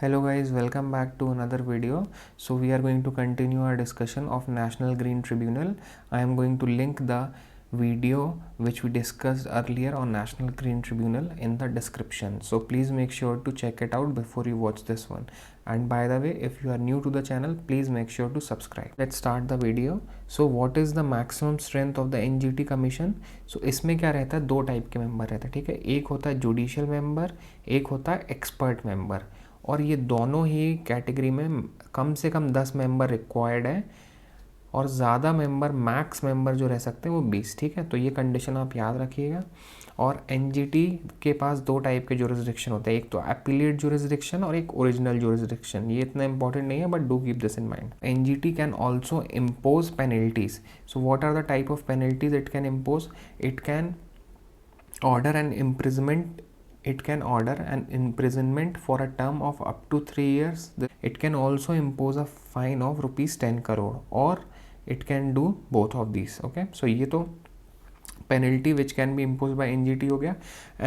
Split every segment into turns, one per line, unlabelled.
Hello guys, welcome back to another video. So we are going to continue our discussion of National Green Tribunal. I am going to link the video which we discussed earlier on National Green Tribunal in the description. So please make sure to check it out before you watch this one. And by the way, if you are new to the channel, please make sure to subscribe. Let's start the video. So what is the maximum strength of the NGT Commission? So इसमें क्या रहता है, दो type के member रहते हैं, ठीक है. एक होता है जुडिशियल मेंबर, एक होता है एक्सपर्ट मेंबर. और ये दोनों ही कैटेगरी में कम से कम 10 मेंबर रिक्वायर्ड है और ज़्यादा मेंबर, मैक्स मेंबर जो रह सकते हैं वो 20, ठीक है. तो ये कंडीशन आप याद रखिएगा. और एनजीटी के पास दो टाइप के जुरिस्डिक्शन होते हैं, एक तो एपिलेट जुरिस्डिक्शन और एक ओरिजिनल जुरिस्डिक्शन. ये इतना इंपॉर्टेंट नहीं है but do keep this in mind. NGT can also impose penalties. So what are the type of penalties it can impose? It can order an imprisonment it can order an imprisonment for a term of up to 3 years. It can also impose a fine of rupees 10 crore or it can do both of these. Okay, so ये तो penalty which can be imposed by NGT हो गया.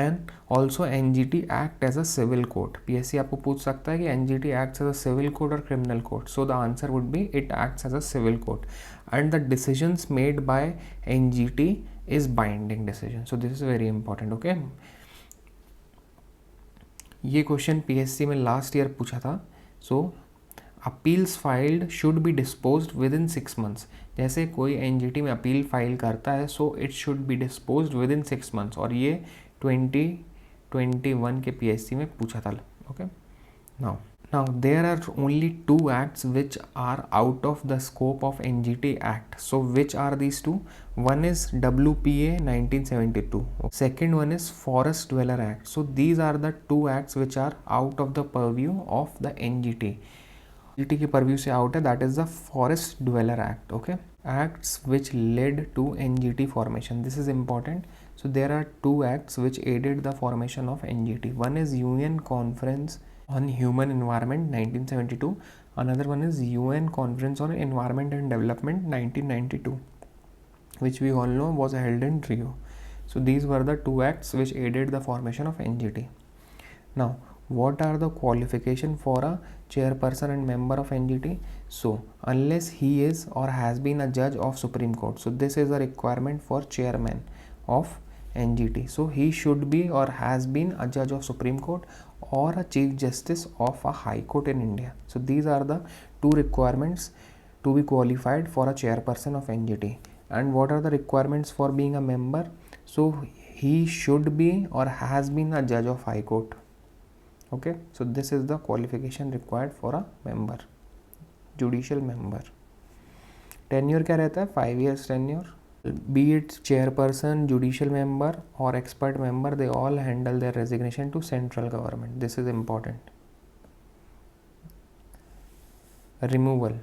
And also NGT act as a civil court. PSC आपको पूछ सकता है कि NGT acts as a civil court or criminal court. So the answer would be it acts as a civil court. And the decisions made by NGT is binding decision. So this is very important. Okay, ये question PSC में last year पूछा था. So appeals filed should be disposed within 6 months. जैसे कोई NGT में appeal file करता है, so it should be disposed within 6 months. और ये 2021 के पीएससी में पूछा था. Okay, now there are only two acts which are out of the scope of NGT Act. So which are these two? One is WPA 1972. Second one is Forest Dweller Act. So these are the two acts which are out of the purview of the NGT. NGT की purview से out है, that is the Forest Dweller Act. Okay, acts which led to NGT formation. This is important. So there are two acts which aided the formation of NGT. One is UN Conference on Human Environment 1972. Another one is UN Conference on Environment and Development 1992, which we all know was held in Rio. So these were the two acts which aided the formation of NGT. Now what are the qualification for a chairperson and member of NGT? So unless he is or has been a judge of Supreme Court. So this is a requirement for chairman of NGT. So he should be or has been a judge of Supreme Court or a chief justice of a high court in India. So these are the two requirements to be qualified for a chairperson of NGT. And what are the requirements for being a member? So he should be or has been a judge of high court. Okay, so this is the qualification required for a member, judicial member. Tenure क्या रहता है? 5 years tenure. Be it chairperson, judicial member or expert member, they all handle their resignation to central government. This is important. Removal.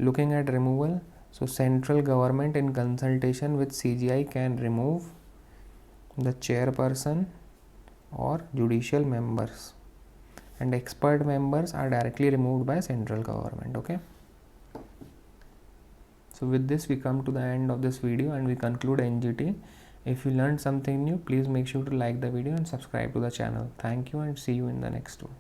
Looking at removal, so central government in consultation with CGI can remove the chairperson or judicial members, and expert members are directly removed by central government. Okay, so with this we come to the end of this video and we conclude NGT. If you learned something new, please make sure to like the video and subscribe to the channel. Thank you and see you in the next one.